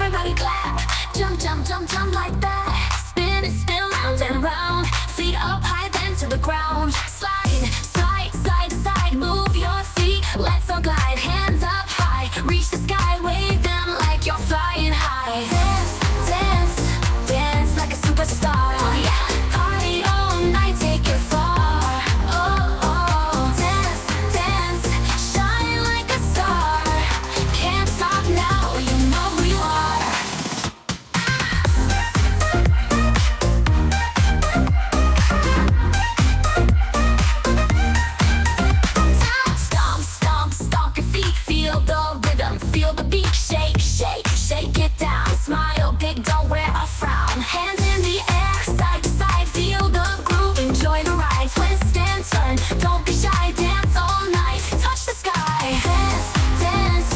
Everybody clap, jump, jump, jump, jump like that. Spin and spin round and round, feet up high then to the ground. Slide, slide, side to side, move your feet, let's all glide. Hands up high, reach the sky, wave them like you're flying high. Dance, dance, dance like a superstar. Oh yeah, party all night, take it far. Oh, oh, dance, dance, shine like a star. Can't stop now, you know who you are. Stomp, stomp, stomp your feet, feel the rhythm, feel the beat. Shake, shake, shake it down. Smile big, don't wear a frown. Hands in the air, side to side, feel the groove, enjoy the ride. Twist and turn, don't be shy, dance all night, touch the sky. Dance, dance,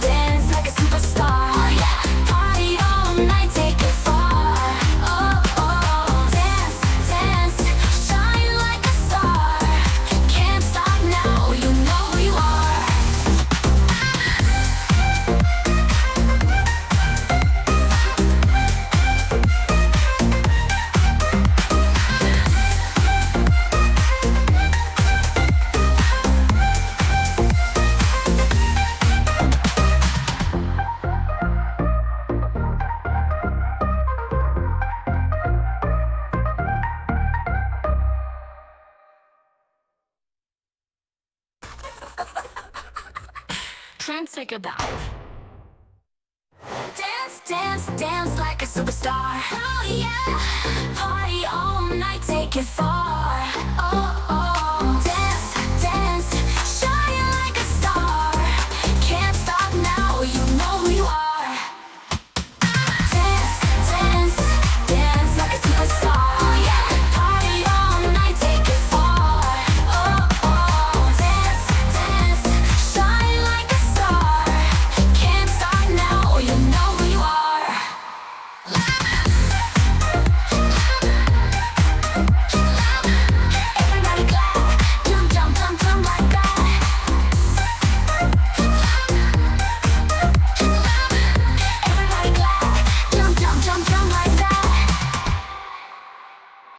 dance like a superstar. Oh yeah, party all night, take it far. Oh, oh, dance, dance, shine like a star. Can't stop now, you know who you are. Trends take it down. Dance, dance, dance like a superstar. Oh yeah, party all night, take it far. Oh, oh,